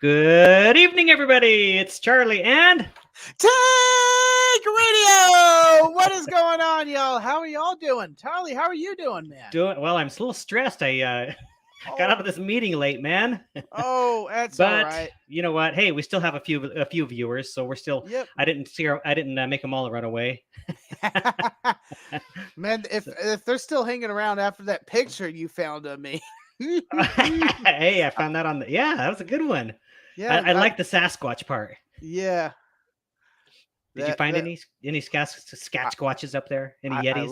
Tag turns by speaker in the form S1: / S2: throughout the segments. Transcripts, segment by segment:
S1: Good evening, everybody. It's Charlie and
S2: Take Radio! What is going on, y'all? How are y'all doing? Charlie, how are you doing, man?
S1: doing well. I'm a little stressed. I got out of
S2: Oh,
S1: this meeting late, man.
S2: that's all
S1: But
S2: right.
S1: you know what? Hey, we still have a few viewers, so we're still.
S2: Yep.
S1: I didn't make them all run away.
S2: Man, if
S1: So-
S2: if they're still hanging around after that picture you found of me.
S1: hey, I found that on the. Yeah, that was a good one.
S2: yeah,
S1: I like the Sasquatch part.
S2: yeah.
S1: Did you
S2: That
S1: find
S2: that
S1: any Sasquatches up there? Any
S2: I
S1: Yetis?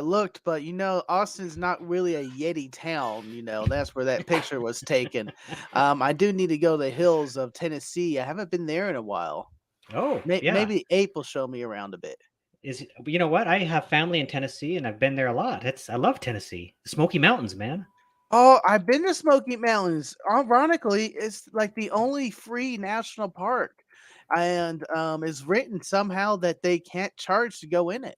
S2: looked, but Austin's not really a Yeti town. That's where that picture was taken. I do need to go to the hills of Tennessee. I haven't been there in a while.
S1: Oh, yeah.
S2: Maybe Ape will show me around a bit.
S1: You know what? I have family in Tennessee, and I've been there a lot. I love Tennessee, the Smoky Mountains, man.
S2: Oh, I've been to Smoky Mountains. Ironically, it's like the only free national park, and it's written somehow that they can't charge to go in it.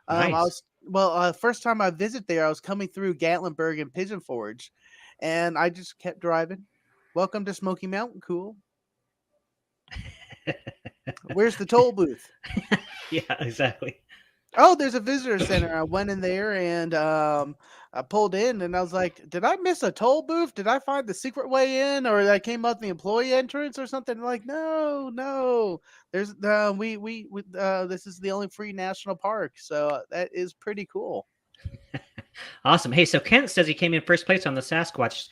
S2: I
S1: Nice.
S2: was first time I visit there, I was coming through Gatlinburg and Pigeon Forge, and I just kept driving. Welcome to Smoky Mountain, cool. Where's the toll booth?
S1: Yeah, exactly.
S2: Oh, there's a visitor center. I went in there and I pulled in and I was like, did I miss a toll booth? Did I find the secret way in, or I came out the employee entrance or something? Like, no, no. There's this is the only free national park, so that is pretty cool.
S1: Awesome. Hey, so Kent says he came in first place on the Sasquatch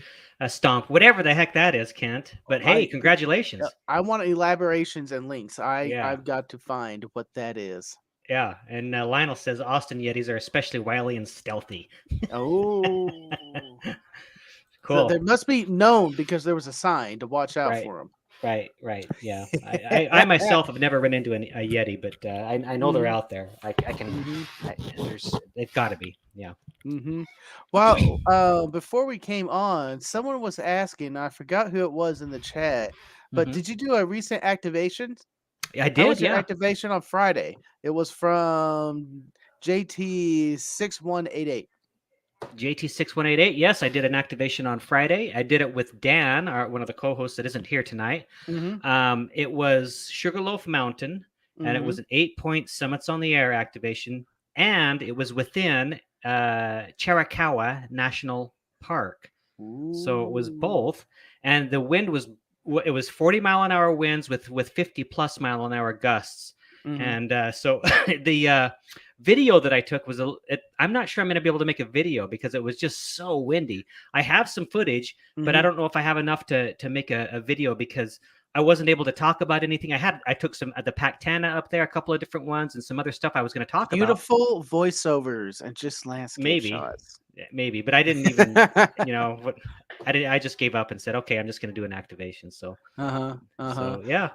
S1: stomp, whatever the heck that is, Kent. But hey, congratulations.
S2: I want elaborations and links.
S1: Yeah,
S2: I've got to find what that is.
S1: yeah. And Lionel says Austin Yetis are especially wily and stealthy.
S2: Oh, so
S1: Cool.
S2: they must be known because there was a sign to watch out
S1: Right.
S2: for them.
S1: Right. Yeah. I myself have never run into a Yeti, but I know they're
S2: Mhm,
S1: out there. I can.
S2: mhm.
S1: They've got to be. Yeah.
S2: Well, before we came on, someone was asking. I forgot who it was in the chat, but
S1: Hmm.
S2: did you do a recent activation?
S1: I
S2: How
S1: did.
S2: was your
S1: Yeah.
S2: activation on Friday? It was from JT6188.
S1: JT6188. Yes, I did an activation on Friday. I did it with Dan, one of the co-hosts that isn't here tonight.
S2: Mm-hmm.
S1: It was Sugarloaf Mountain, and it
S2: Mm-hmm.
S1: was an 8-point Summits on the Air activation, and it was within Chiricahua National Park. So it was
S2: Ooh.
S1: both, and the wind was it was 40-mile-an-hour winds with 50-plus-mile-an-hour gusts,
S2: Mm-hmm.
S1: and so the video that I took was I'm not sure I'm going to be able to make a video because it was just so windy. I have some footage, but I
S2: Mm-hmm.
S1: don't know if I have enough to make a video because I wasn't able to talk about anything. I took some at the Pactana up there, a couple of different ones, and some other stuff I was going to talk about.
S2: Beautiful voiceovers and just landscape
S1: Maybe,
S2: shots.
S1: maybe, but I didn't even, what I did. I just gave up and said, okay, I'm just going to do an activation. So,
S2: Uh-huh. Uh-huh.
S1: yeah.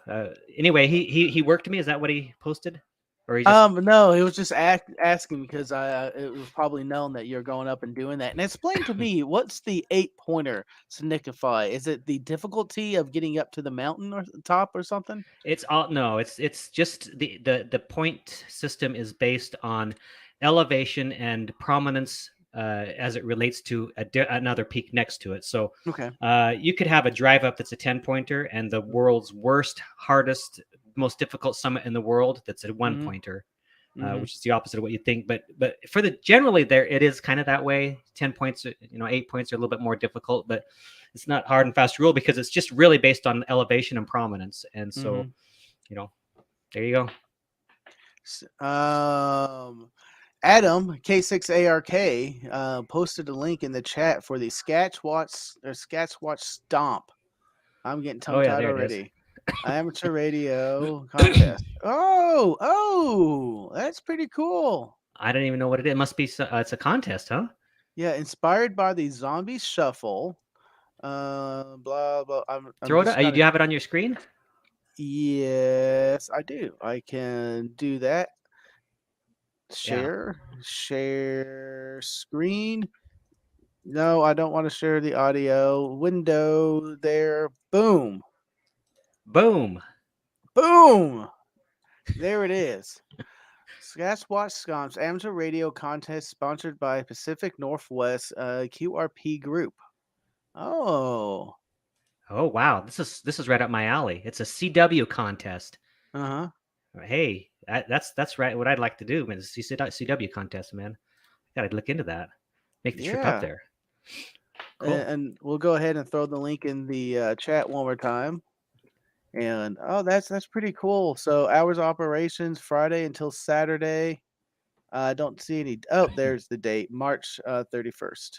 S1: Anyway, he worked me. Is that what he posted, or he just?
S2: No, he was just asking because it was probably known that you're going up and doing that. And explain to me, what's the 8-pointer signify? Is it the difficulty of getting up to the mountain or top or something?
S1: It's all no. It's just the point system is based on elevation and prominence as it relates to another peak next to it. So
S2: Okay.
S1: you could have a drive up that's a 10-pointer and the world's worst, hardest, most difficult summit in the world that's a
S2: Mm-hmm.
S1: 1-pointer,
S2: Mm-hmm.
S1: which is the opposite of what you think. But for the generally there it is kind of that way. 10 points, 8 points are a little bit more difficult, but it's not hard and fast rule because it's just really based on elevation and prominence. And so,
S2: Mm-hmm.
S1: there you go.
S2: Adam K6ARK posted a link in the chat for the Sketchwatch Stomp. I'm getting
S1: Oh
S2: tongue
S1: yeah,
S2: tied
S1: there it is.
S2: already. Amateur radio contest. Oh, that's pretty cool.
S1: I don't even know what it is. It must be. It's a contest, huh?
S2: Yeah, inspired by the Zombie Shuffle. Blah blah. I'm
S1: Throw it.
S2: just
S1: Do
S2: gonna.
S1: you have it on your screen?
S2: Yes, I do. I can do that.
S1: Yeah.
S2: Share screen. No, I don't want to share the audio. Window there. Boom.
S1: Boom.
S2: Boom. There it is. Sasquatch Scomp's amateur radio contest sponsored by Pacific Northwest QRP Group. Oh.
S1: Oh wow, this is right up my alley. It's a CW contest.
S2: Uh-huh.
S1: Hey, that's right. What I'd like to do, man, is CW contest, man. Got to look into that. Make the trip up
S2: Yeah.
S1: there. Cool.
S2: And we'll go ahead and throw the link in the chat one more time. And oh, that's pretty cool. So hours of operations Friday until Saturday. I don't see any. Oh, there's the date, March 31st.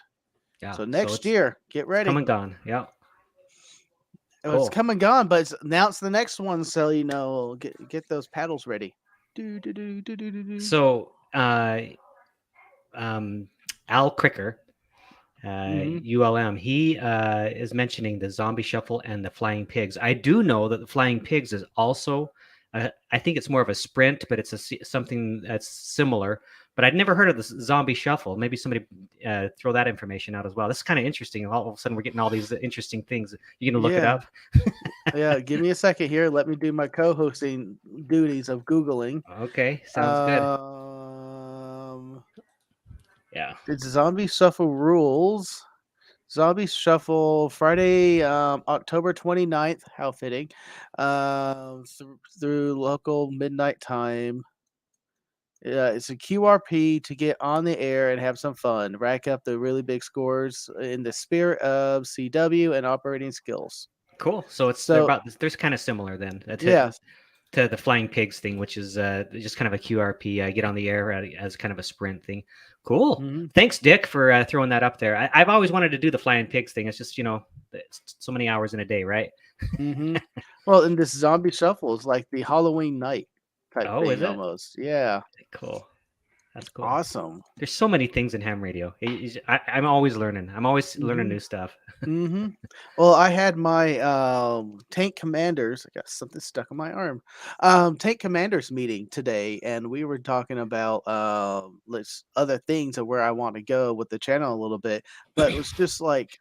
S1: Yeah.
S2: So
S1: So
S2: next
S1: it's
S2: year, get
S1: it's come
S2: ready.
S1: and gone. Yeah.
S2: Oh, it's
S1: Cool.
S2: come and gone, but it's announced the next one, so get those paddles ready. Do do do do do do do.
S1: So um, Al Cricker,
S2: Mm-hmm.
S1: ULM, he is mentioning the zombie shuffle and the flying pigs. I do know that the flying pigs is also, I think it's more of a sprint, but it's something that's similar. But I'd never heard of the zombie shuffle. Maybe somebody throw that information out as well. This is kind of interesting. All of a sudden, we're getting all these interesting things. You gonna look it
S2: Yeah,
S1: up?
S2: yeah. Give me a second here. Let me do my co-hosting duties of googling.
S1: Okay, sounds good.
S2: Um,
S1: Yeah,
S2: it's Zombie Shuffle rules. Zombie Shuffle Friday, October 29th. How fitting. Through local midnight time. It's a QRP to get on the air and have some fun. Rack up the really big scores in the spirit of CW and operating skills.
S1: cool. So they're
S2: So
S1: about there's kind of similar then
S2: yeah.
S1: to the flying pigs thing, which is just kind of a QRP, get on the air as kind of a sprint thing. Cool.
S2: Hmm.
S1: Thanks, Dick, for throwing that up there. I've always wanted to do the flying pigs thing. It's just it's so many hours in a day, right?
S2: Hmm. Well, and this zombie shuffle is like the Halloween night type
S1: Oh, is
S2: thing
S1: it?
S2: almost. Yeah.
S1: Cool. That's cool.
S2: Awesome.
S1: There's so many things in ham radio. I'm always learning. I'm always learning
S2: Hmm.
S1: new stuff.
S2: Hmm. Well, I had my tank commanders. I got something stuck on my arm. Tank commanders meeting today, and we were talking about other things of where I want to go with the channel a little bit. But it was just like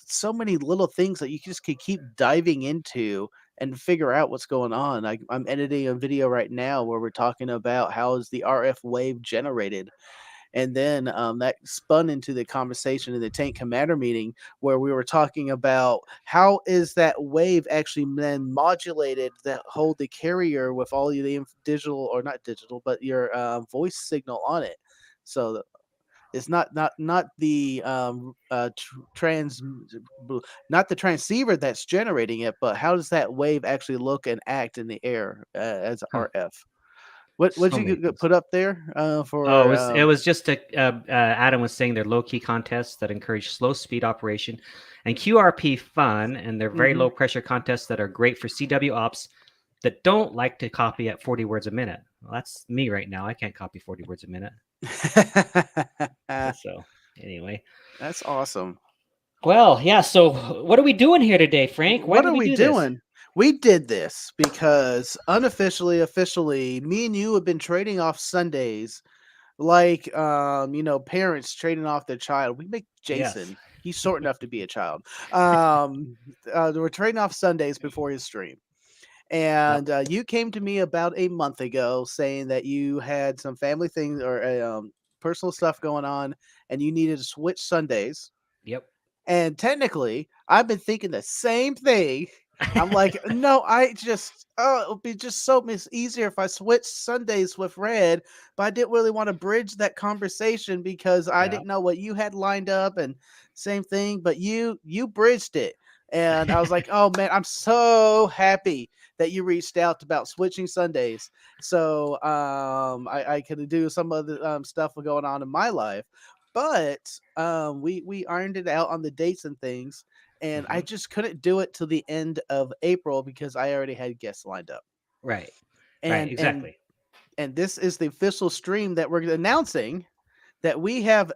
S2: so many little things that you just could keep diving into and figure out what's going on. I'm editing a video right now where we're talking about how is the RF wave generated, and then that spun into the conversation in the tank commander meeting where we were talking about how is that wave actually then modulated that hold the carrier with all of the digital, or not digital, but your voice signal on it. So it's not the not the transceiver that's generating it, but how does that wave actually look and act in the air as
S1: Huh.
S2: RF? What
S1: So
S2: did
S1: many
S2: you
S1: things.
S2: put up there
S1: Oh,
S2: for
S1: it was just Adam was saying they're low key contests that encourage slow speed operation and QRP fun, and they're very
S2: Mhm.
S1: low pressure contests that are great for CW ops that don't like to copy at 40 words a minute. Well, that's me right now. I can't copy 40 words a minute. So anyway,
S2: That's awesome.
S1: well, yeah. So what are we doing here today, Frank? Why
S2: What
S1: did
S2: are
S1: we
S2: we
S1: do this?
S2: doing? We did this because unofficially, officially, me and you have been trading off Sundays like parents trading off their child. We make
S1: Yes.
S2: Jason, he's short enough to be a child. We're trading off Sundays before his stream.
S1: Yep.
S2: And you came to me about a month ago saying that you had some family things or personal stuff going on and you needed to switch Sundays.
S1: Yep.
S2: And technically, I've been thinking the same thing. I'm like, no, it would be just so much easier if I switched Sundays with Red, but I didn't really want to bridge that conversation because I
S1: Yeah.
S2: didn't know what you had lined up and same thing, but you bridged it. And I was like, oh man, I'm so happy that you reached out about switching Sundays. So I could do some of the stuff going on in my life. But we ironed it out on the dates and things, and I
S1: Hmm.
S2: just couldn't do it till the end of April because I already had guests lined up.
S1: Right. Right.
S2: And and
S1: Exactly.
S2: and this is the official stream that we're announcing that we have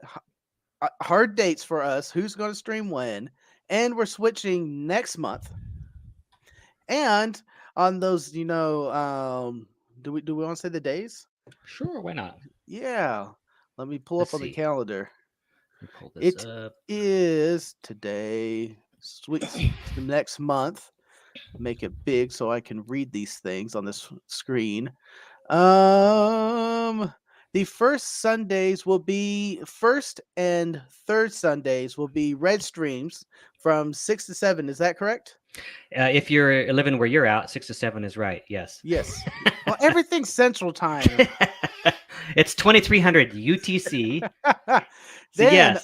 S2: hard dates for us. Who's going to stream when? And we're switching next month. And on those, do we want to say the days?
S1: Sure. Why not?
S2: Yeah. Let me pull
S1: Let's
S2: up on the
S1: see.
S2: calendar.
S1: Let me pull this
S2: It
S1: up.
S2: is today, the next month. Make it big so I can read these things on this screen. Um, the first and third Sundays will be red streams from 6 to 7. Is that correct?
S1: If you're living where you're at, 6 to 7 is right. Yes.
S2: Yes. Well, everything's Central Time.
S1: It's 2300 UTC. So
S2: Then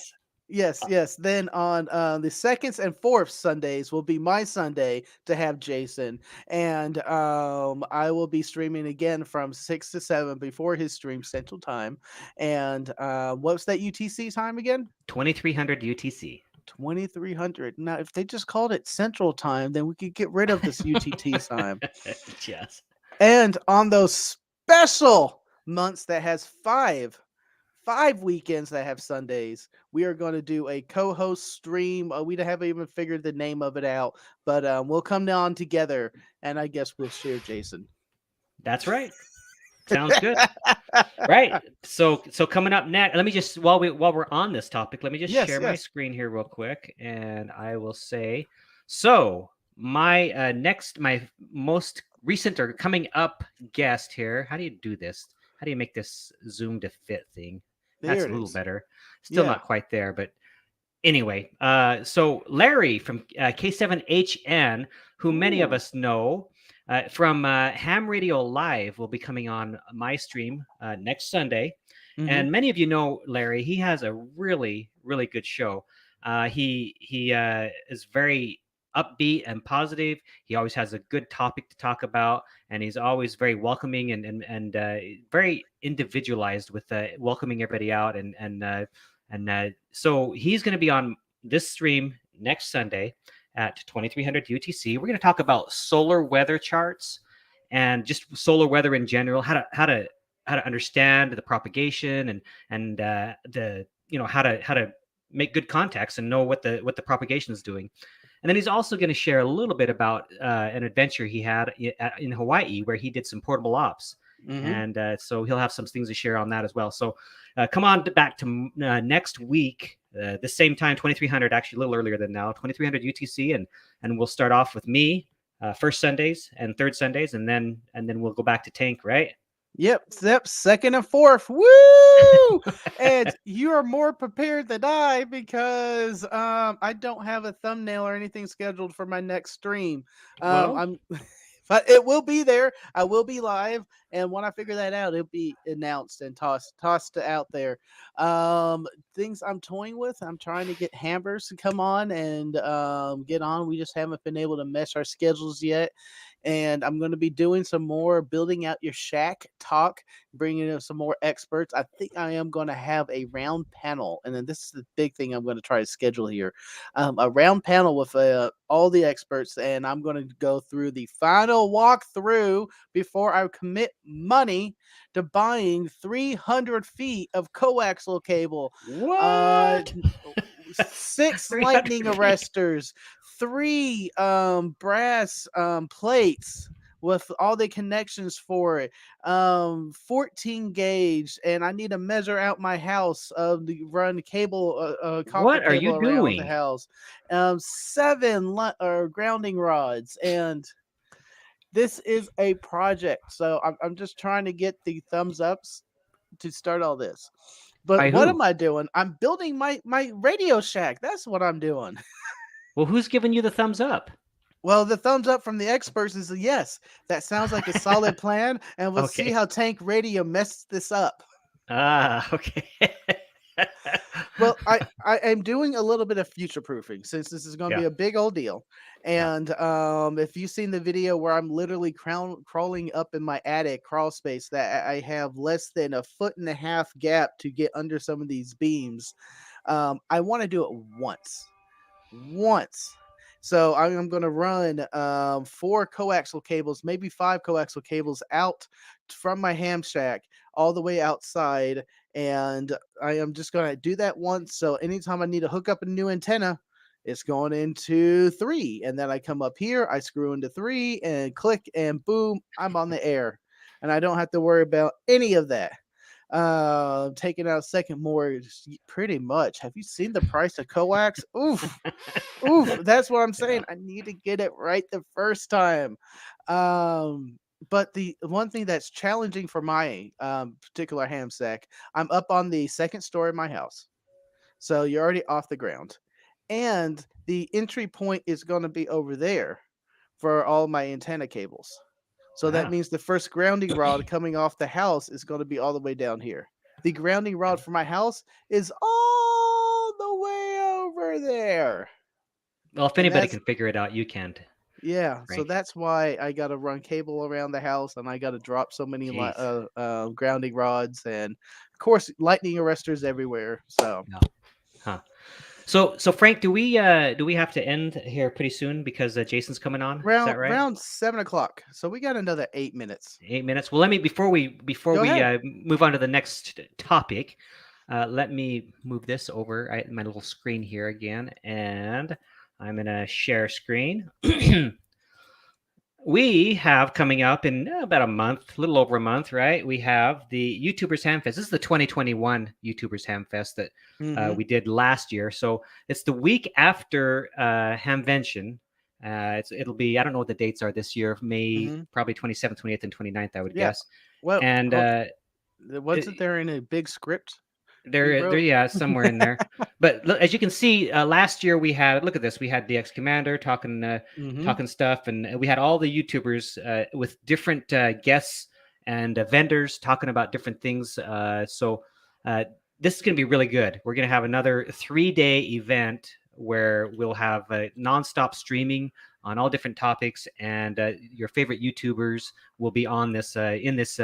S1: yes,
S2: yes. Then on the seconds and fourth Sundays will be my Sunday to have Jason, and I will be streaming again from 6 to 7 before his stream Central Time. And what's that UTC time again?
S1: 2300 UTC.
S2: 2300. Now, if they just called it Central Time, then we could get rid of this UTT time.
S1: Yes.
S2: And on those special months that has five weekends that have Sundays, we are going to do a co-host stream. We haven't even figured the name of it out, but we'll come down together, and I guess we'll share Jason.
S1: That's right. Sounds good. Right. So coming up next, let me just while we're on this topic, let me just
S2: Yes,
S1: share my
S2: yes.
S1: screen here real quick, and I will say, so my my most recent or coming up guest here. How do you do this? How do you make this zoom to fit thing?
S2: There
S1: That's a
S2: it
S1: little
S2: is.
S1: better. Still
S2: Yeah.
S1: not quite there, but anyway. So Larry from K7HN, who many of
S2: Ooh.
S1: us know from Ham Radio Live, will be coming on my stream next Sunday.
S2: Mm-hmm.
S1: And many of you know Larry. He has a really, really good show. He is very upbeat and positive. He always has a good topic to talk about, and he's always very welcoming and very individualized with welcoming everybody out. So he's going to be on this stream next Sunday at 2300 UTC. We're going to talk about solar weather charts and just solar weather in general, how to understand the propagation and the how to make good contacts and know what the propagation is doing. And then he's also going to share a little bit about an adventure he had in Hawaii where he did some portable ops.
S2: Mm-hmm.
S1: And so he'll have some things to share on that as well. So come on back to next week, the same time, 2300, actually a little earlier than now, 2300 UTC. And we'll start off with me first Sundays and third Sundays. And then we'll go back to Tank, right?
S2: Yep, second and fourth. Woo! And you are more prepared than I because I don't have a thumbnail or anything scheduled for my next stream.
S1: Well,
S2: I'm but it will be there. I will be live, and when I figure that out, it'll be announced and tossed out there. Things I'm toying with. I'm trying to get Hambers to come on and get on. We just haven't been able to mesh our schedules yet. And I'm going to be doing some more building out your shack talk, bringing in some more experts. I think I am going to have a round panel, and then this is the big thing I'm going to try to schedule here: a round panel with all the experts, and I'm going to go through the final walkthrough before I commit money to buying 300 feet of coaxial cable. Uh,
S1: what?
S2: 6 lightning
S1: 300 feet.
S2: arresters, 3 brass plates with all the connections for it, 14 gauge, and I need to measure out my house to run cable, copper
S1: What are you
S2: cable around the
S1: doing?
S2: house, 7 grounding rods, and this is a project. So I'm just trying to get the thumbs ups to start all this. But
S1: By
S2: what
S1: who?
S2: am I doing? I'm building my Radio Shack. That's what I'm doing.
S1: Well, who's giving you the thumbs up?
S2: Well, the thumbs up from the experts is a yes. That sounds like a solid plan, and we'll see
S1: Okay.
S2: how Tank Radio messed this up.
S1: Okay.
S2: Well, I am doing a little bit of future proofing since this is going to
S1: Yeah.
S2: be a big old deal.
S1: Yeah.
S2: And if you've seen the video where I'm literally crawling up in my attic crawl space, that I have less than a foot and a half gap to get under some of these beams, I want to do it once. So I'm going to run 4 coaxial cables, maybe 5 coaxial cables out from my ham shack all the way outside. And I am just going to do that once. So anytime I need to hook up a new antenna, it's going into 3. And then I come up here, I screw into 3 and click, and boom, I'm on the air. And I don't have to worry about any of that. Taking out second mortgage, pretty much. Have you seen the price of coax? Oof. Oof, that's what I'm
S1: Yeah.
S2: saying. I need to get it right the first time. But the one thing that's challenging for my particular ham sack, I'm up on the second story of my house. So you're already off the ground. and the entry point is going to be over there for all my antenna cables. So that
S1: Wow.
S2: means the first grounding rod coming off the house is going to be all the way down here. The grounding rod for my house is all the way over there.
S1: Well, if
S2: And
S1: anybody
S2: that's
S1: can figure it out, you can't,
S2: yeah, so
S1: Frank.
S2: that's why I got to run cable around the house and I got to drop so many
S1: Jeez.
S2: grounding rods and of course lightning arresters everywhere. So
S1: No. Huh. So Frank, do we have to end here pretty soon because Jason's coming on? Is that right?
S2: around 7 o'clock. So we got another 8 minutes.
S1: 8 minutes. Well, let me before
S2: Go
S1: we
S2: ahead.
S1: move on to the next topic. Let me move this over my little screen here again, and I'm gonna share screen. We have coming up in about a month, a little over a month, right? We have the YouTubers Hamfest. This is the 2021 YouTubers Hamfest that
S2: Mm-hmm.
S1: we did last year. So it's the week after Hamvention. It'll be, I don't know what the dates are this year, May,
S2: Mm-hmm.
S1: probably 27th, 28th, and 29th, I would
S2: Yeah.
S1: guess.
S2: Well,
S1: And
S2: wasn't there in a big script we
S1: there,
S2: wrote?
S1: yeah, somewhere in there. But look, as you can see, last year we had, look at this, we had DX Commander
S2: Mm-hmm.
S1: talking stuff, and we had all the YouTubers with different guests and vendors talking about different things. So this is going to be really good. We're going to have another 3-day event where we'll have nonstop streaming on all different topics, and your favorite YouTubers will be on this in this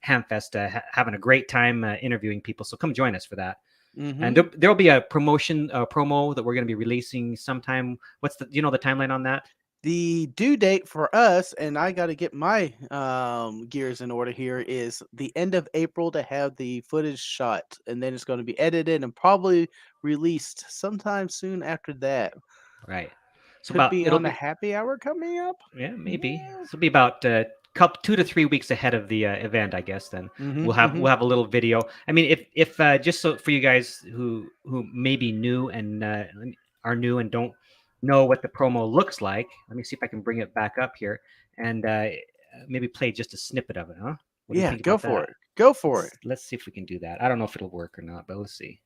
S1: Hamfest, having a great time interviewing people. So come join us for that. And
S2: Mm-hmm.
S1: there'll be a promo that we're going to be releasing sometime. What's the, the timeline on that?
S2: The due date for us, and I got to get my gears in order here, is the end of April to have the footage shot, and then it's going to be edited and probably released sometime soon after that.
S1: Right. So
S2: Could
S1: about
S2: be
S1: it'll
S2: on a
S1: be,
S2: happy hour coming up.
S1: yeah, maybe
S2: Yeah.
S1: this will be about couple 2 to 3 weeks ahead of the event, I guess. Then
S2: Mm-hmm. Mm-hmm.
S1: we'll have a little video. I mean, if just so for you guys who may be new and are new and don't know what the promo looks like, let me see if I can bring it back up here and maybe play just a snippet of it. Huh? What do you
S2: Yeah,
S1: think
S2: go
S1: about
S2: for
S1: that?
S2: it. Go for it.
S1: Let's see if we can do that. I don't know if it'll work or not, but let's see.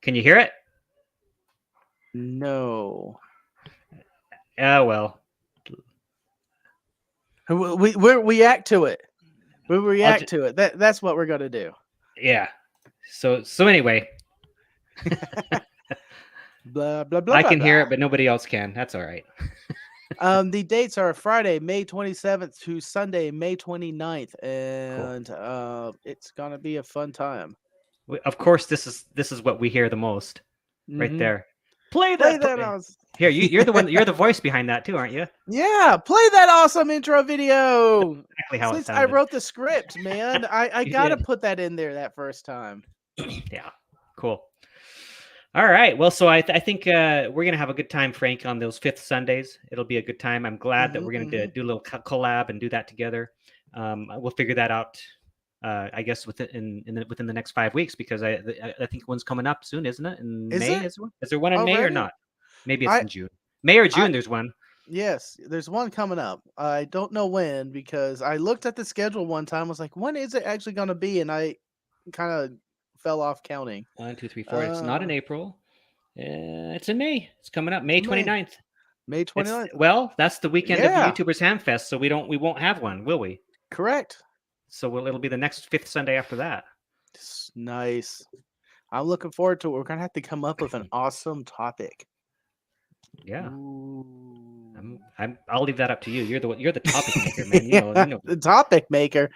S1: Can you hear it?
S2: No.
S1: Oh well.
S2: We react to it. We react
S1: Just,
S2: to it. That's what we're gonna do.
S1: yeah. So anyway,
S2: Blah blah blah
S1: I
S2: blah
S1: can hear
S2: blah.
S1: it, but nobody else can. That's all right.
S2: The dates are Friday, May 27th to Sunday, May 29th,
S1: Cool.
S2: and it's gonna be a fun time.
S1: Of course, this is what we hear the most, right
S2: Mm-hmm.
S1: there. Play
S2: Play
S1: that.
S2: that awesome.
S1: Here, you're the one. You're the voice behind that too, aren't you?
S2: Yeah, play that awesome intro video.
S1: Exactly how it
S2: Since I
S1: sounded.
S2: wrote the script, man, I
S1: You
S2: gotta
S1: did.
S2: put that in there that first time.
S1: Yeah. Cool. All right. Well, so I think we're gonna have a good time, Frank, on those fifth Sundays. It'll be a good time. I'm glad that
S2: Mm-hmm,
S1: we're gonna
S2: mm-hmm.
S1: do a little collab and do that together. We'll figure that out. I guess within the next 5 weeks, because I think one's coming up soon, isn't it? In
S2: Is
S1: May,
S2: it
S1: is there one in May or
S2: already?
S1: not? Maybe it's
S2: I
S1: in June. May or
S2: I
S1: June. There's one.
S2: Yes, there's one coming up. I don't know when because I looked at the schedule one time. I was like, when is it actually going to be? And I kind of fell off counting.
S1: 1, 2, 3, 4. It's not
S2: Uh,
S1: in April. It's in May. It's coming up May
S2: May
S1: 29th.
S2: May
S1: It's
S2: 29th.
S1: that's the weekend of the
S2: Yeah,
S1: YouTubers Hamfest, so we won't have one, will we?
S2: correct.
S1: So it'll be the next fifth Sunday after that.
S2: Nice. I'm looking forward to it. We're going to have to come up with an awesome topic.
S1: Yeah.
S2: Ooh.
S1: I'll leave that up to you. You're the topic maker, man. You know.
S2: The topic maker.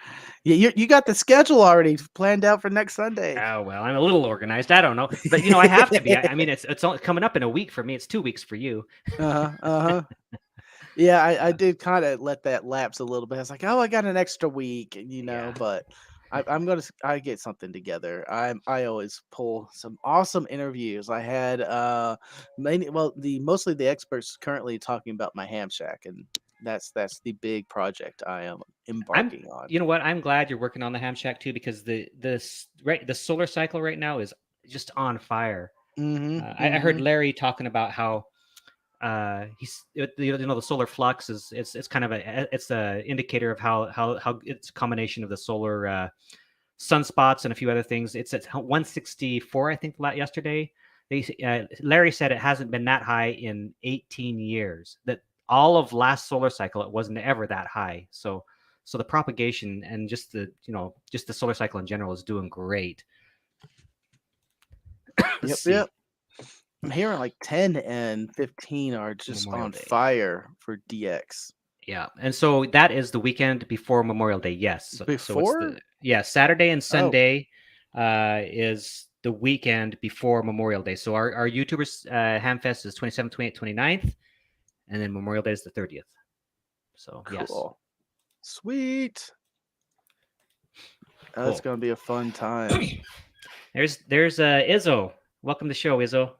S2: You got the schedule already planned out for next Sunday.
S1: Oh well, I'm a little organized. I don't know, but I have to be. I mean, it's only coming up in a week for me. It's 2 weeks for you.
S2: Uh-huh. Uh-huh. Yeah, I did kind of let that lapse a little bit. I was like, oh, I got an extra week,
S1: Yeah.
S2: but I get something together. I always pull some awesome interviews. I had mostly the experts currently talking about my ham shack, and that's the big project I am embarking on.
S1: You know what? I'm glad you're working on the ham shack too, because the solar cycle right now is just on fire.
S2: Mm-hmm,
S1: I heard
S2: mm-hmm.
S1: Larry talking about how the solar flux is it's kind of it's a indicator of how it's a combination of the solar sunspots and a few other things. It's at 164, I think, yesterday. Larry said it hasn't been that high in 18 years. That all of last solar cycle, it wasn't ever that high. So the propagation and just the solar cycle in general is doing great. Let's see.
S2: Yep. I'm hearing like 10 and 15 are just
S1: Memorial
S2: on
S1: Day.
S2: fire for DX.
S1: Yeah, and so that is the weekend before Memorial Day. Yes. So it's
S2: Before?
S1: Saturday and
S2: Oh,
S1: Sunday is the weekend before Memorial Day. So our YouTubers Hamfest is 27th, 28th, 29th, and then Memorial Day is the 30th. So yes.
S2: cool. Sweet.
S1: Cool.
S2: That's gonna be a fun time.
S1: There's Izzo. Welcome to the show, Izzo.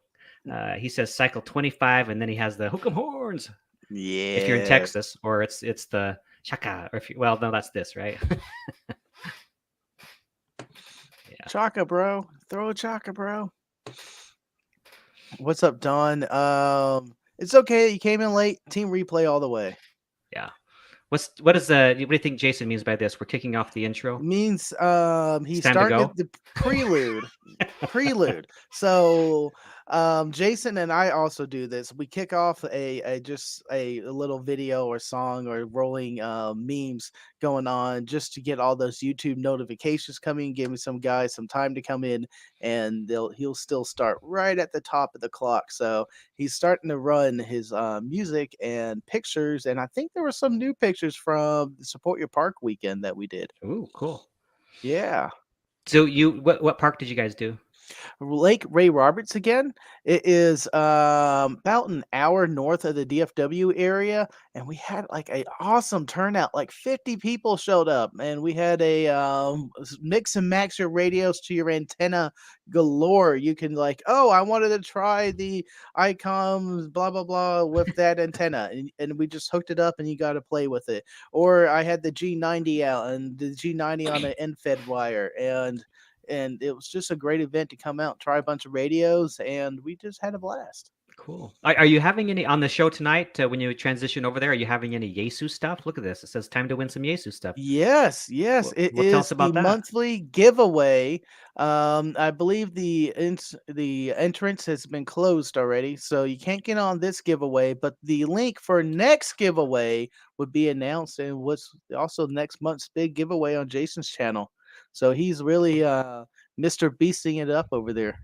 S1: He says cycle 25, and then he has the hook 'em horns.
S2: Yeah.
S1: If you're in Texas, or it's the chaka, or if you, well, no, that's this, right?
S2: Yeah. Chaka, bro. Throw a chaka, bro. What's up, Don? It's okay. You came in late. Team replay all the way.
S1: Yeah. What do you think Jason means by this? We're kicking off the intro.
S2: It means he's starting the prelude. Prelude. So Jason and I also do this. We kick off just a little video or song or rolling memes going on just to get all those YouTube notifications coming, giving some guys some time to come in, and he'll still start right at the top of the clock. So he's starting to run his music and pictures, and I think there were some new pictures from the Support Your Park weekend that we did.
S1: Ooh, cool.
S2: Yeah.
S1: So what park did you guys do?
S2: Lake Ray Roberts again. It is about an hour north of the DFW area, and we had like an awesome turnout. Like 50 people showed up, and we had a mix and match your radios to your antenna galore. You can like, oh, I wanted to try the ICOM blah blah blah with that antenna, and we just hooked it up, and you got to play with it. Or I had the G90 out and the G90 on an end-fed wire, and it was just a great event to come out, try a bunch of radios, and we just had a blast.
S1: Cool. Are you having any on the show tonight when you transition over there? Are you having any Yaesu stuff? Look at this. It says time to win some Yaesu stuff.
S2: Yes. It
S1: tell
S2: is
S1: us about
S2: the
S1: that.
S2: monthly giveaway. I believe the entrance has been closed already, so you can't get on this giveaway, but the link for next giveaway would be announced, and what's also next month's big giveaway on Jason's channel. So he's really Mr. Beasting it up over there.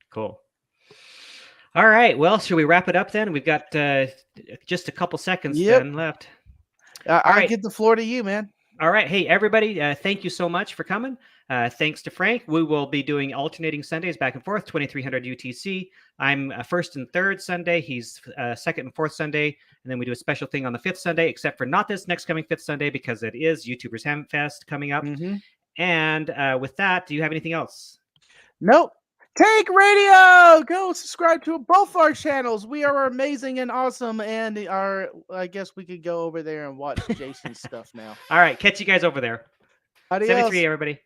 S1: Cool. All right. Well, should we wrap it up then? We've got just a couple seconds then left.
S2: I'll give the floor to you, man.
S1: All right. Hey, everybody. Thank you so much for coming. Thanks to Frank. We will be doing alternating Sundays back and forth, 2300 UTC. I'm first and third Sunday. He's second and fourth Sunday. And then we do a special thing on the fifth Sunday, except for not this next coming fifth Sunday because it is YouTubers Hamfest coming up.
S2: Mm-hmm.
S1: And with that, do you have anything else?
S2: Nope. Take Radio! Go subscribe to both our channels. We are amazing and awesome. And I guess we could go over there and watch Jason's stuff now.
S1: All right. Catch you guys over there.
S2: Adios.
S1: 73, everybody.